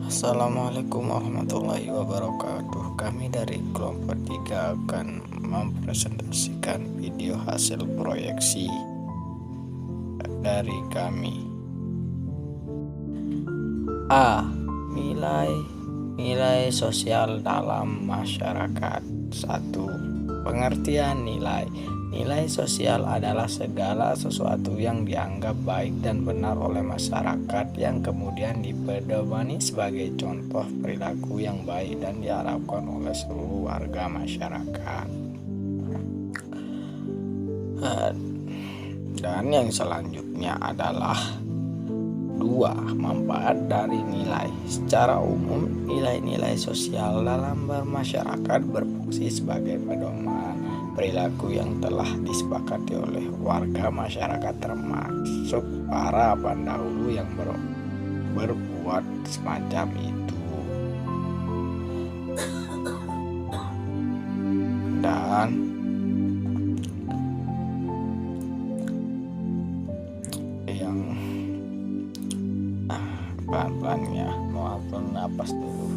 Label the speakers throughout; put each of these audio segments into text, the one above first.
Speaker 1: Assalamualaikum warahmatullahi wabarakatuh. Kami dari kelompok 3 akan mempresentasikan video hasil proyeksi dari kami. A. Nilai sosial dalam masyarakat. 1. Pengertian nilai. Nilai sosial adalah segala sesuatu yang dianggap baik dan benar oleh masyarakat yang kemudian dipedomani sebagai contoh perilaku yang baik dan diharapkan oleh seluruh warga masyarakat. Dan yang selanjutnya adalah 2. Manfaat dari nilai. Secara umum, nilai-nilai sosial dalam bermasyarakat berfungsi sebagai pedoman perilaku yang telah disepakati oleh warga masyarakat, termasuk para pendahulu yang berbuat semacam itu. Dan yang pelan-pelan ya, mau atur napas dulu.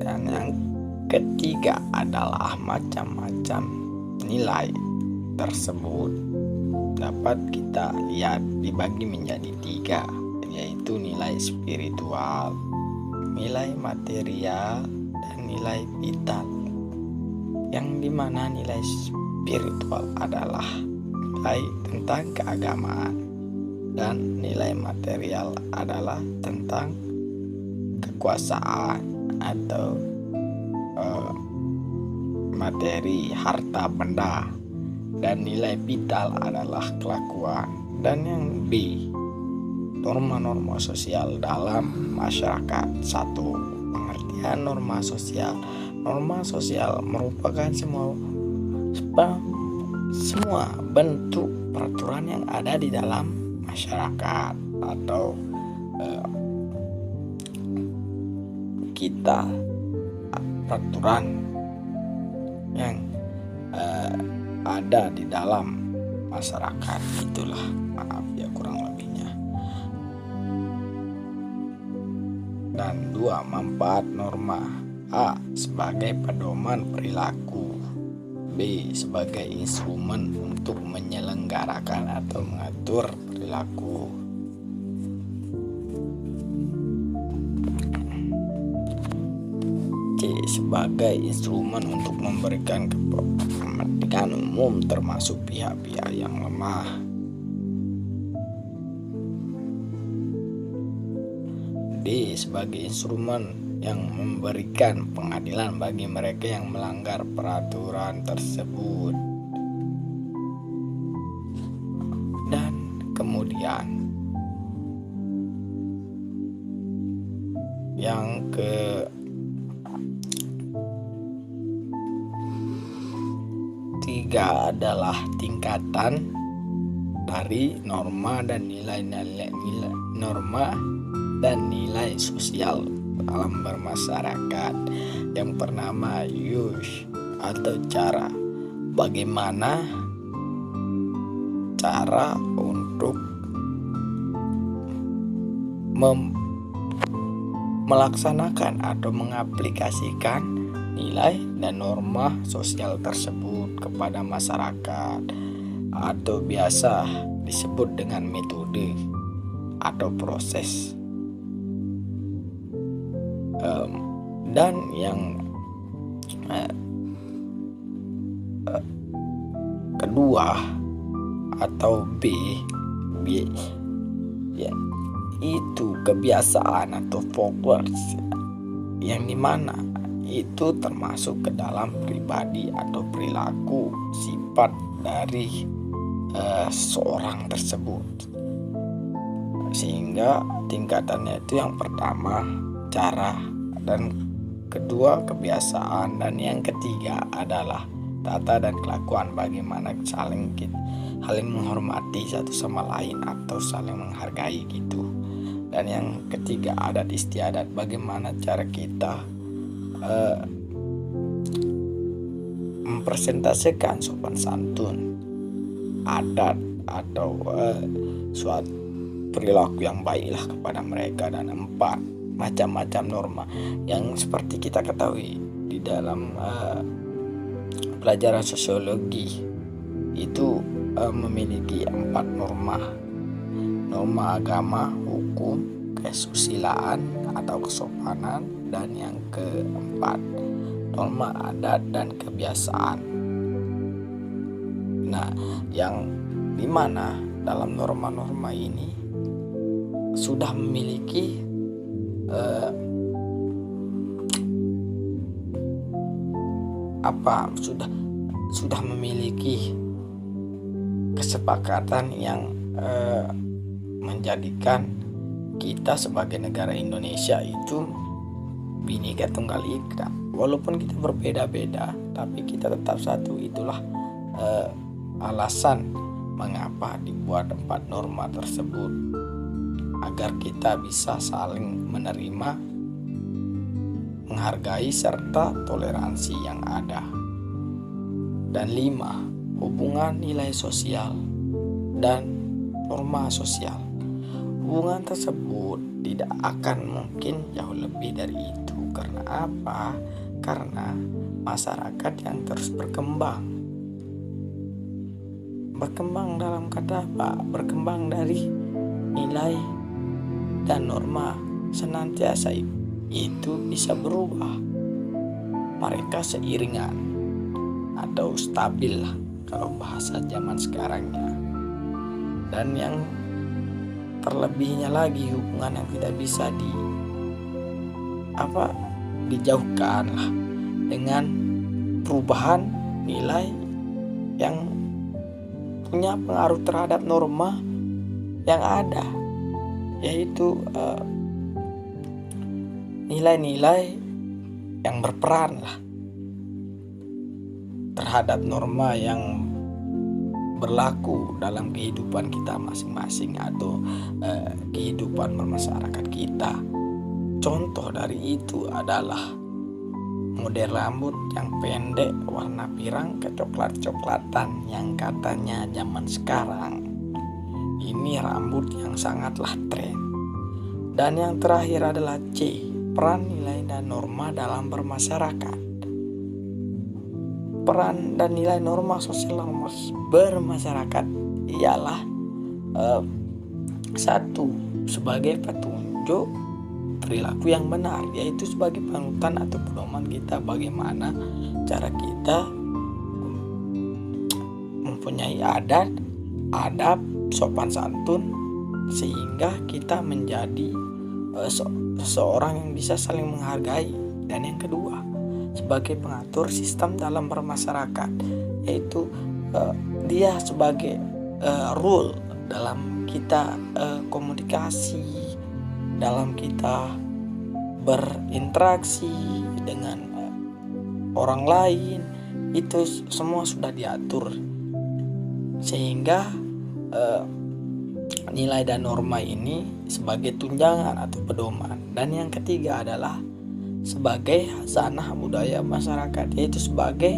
Speaker 1: Dan yang ketiga adalah macam-macam nilai tersebut dapat kita lihat dibagi menjadi 3, yaitu nilai spiritual, nilai material, dan nilai vital. Yang dimana nilai spiritual adalah nilai tentang keagamaan dan nilai material adalah tentang kekuasaan atau materi, harta benda, dan nilai vital adalah kelakuan. Dan yang B, norma-norma sosial dalam masyarakat. 1. Pengertian norma sosial. Norma sosial merupakan semua bentuk peraturan yang ada di dalam masyarakat atau kita peraturan yang ada di dalam masyarakat. Itulah, maaf ya kurang lebihnya. Dan 2. Manfaat norma. A. Sebagai pedoman perilaku. B. Sebagai instrumen untuk menyelenggarakan atau mengatur perilaku. C. Sebagai instrumen untuk memberikan kepentingan umum termasuk pihak-pihak yang lemah. D. Sebagai instrumen yang memberikan pengadilan bagi mereka yang melanggar peraturan tersebut. Dan kemudian yang ketiga adalah tingkatan dari norma dan nilai norma dan nilai sosial dalam bermasyarakat. Yang pertama, use atau cara. Bagaimana cara untuk melaksanakan atau mengaplikasikan nilai dan norma sosial tersebut kepada masyarakat, atau biasa disebut dengan metode atau proses. Dan yang kedua atau B ya, itu kebiasaan atau followers, yang dimana itu termasuk ke dalam pribadi atau perilaku sifat dari seorang tersebut. Sehingga tingkatannya itu yang pertama cara, dan kedua kebiasaan, dan yang ketiga adalah tata dan kelakuan, bagaimana saling menghormati satu sama lain atau saling menghargai gitu. Dan yang ketiga adat istiadat, bagaimana cara kita mempresentasikan sopan santun adat atau suatu perilaku yang baiklah kepada mereka. Dan 4, macam-macam norma yang seperti kita ketahui di dalam pelajaran sosiologi itu memiliki 4 norma agama, hukum, kesusilaan atau kesopanan, dan yang keempat norma adat dan kebiasaan. Nah, yang dimana dalam norma-norma ini sudah memiliki sudah memiliki kesepakatan yang menjadikan kita sebagai negara Indonesia itu Bhinneka Tunggal Ika. Walaupun kita berbeda-beda, tapi kita tetap satu. Itulah alasan mengapa dibuat 4 norma tersebut, agar kita bisa saling menerima, menghargai serta toleransi yang ada. Dan 5, hubungan nilai sosial dan norma sosial. Hubungan tersebut tidak akan mungkin jauh lebih dari itu. Karena apa? Karena masyarakat yang terus berkembang. Berkembang dalam kata apa? Berkembang dari nilai dan norma senantiasa itu bisa berubah. Mereka seiringan atau stabil lah kalau bahasa zaman sekarangnya. Dan yang terlebihnya lagi, hubungan yang tidak bisa dijauhkan lah dengan perubahan nilai yang punya pengaruh terhadap norma yang ada, yaitu nilai-nilai yang berperan lah terhadap norma yang berlaku dalam kehidupan kita masing-masing atau kehidupan bermasyarakat kita. Contoh dari itu adalah model rambut yang pendek warna pirang kecoklat-coklatan yang katanya zaman sekarang ini rambut yang sangatlah tren. Dan yang terakhir adalah C, peran nilai dan norma dalam bermasyarakat. Peran dan nilai norma sosial dalam bermasyarakat ialah 1, sebagai petunjuk perilaku yang benar, yaitu sebagai panutan atau pedoman kita bagaimana cara kita mempunyai adat, adab, sopan santun, sehingga kita menjadi seseorang yang bisa saling menghargai. Dan yang kedua, sebagai pengatur sistem dalam bermasyarakat, yaitu dia sebagai rule dalam kita komunikasi, dalam kita berinteraksi dengan orang lain. Itu semua sudah diatur, sehingga nilai dan norma ini sebagai tunjangan atau pedoman. Dan yang ketiga adalah sebagai khazanah budaya masyarakat, yaitu sebagai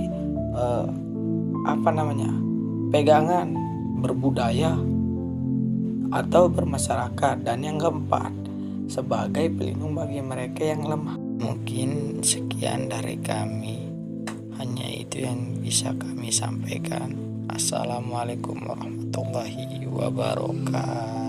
Speaker 1: pegangan berbudaya atau bermasyarakat. Dan yang keempat, sebagai pelindung bagi mereka yang lemah. Mungkin sekian dari kami, hanya itu yang bisa kami sampaikan. Assalamualaikum warahmatullahi wabarakatuh.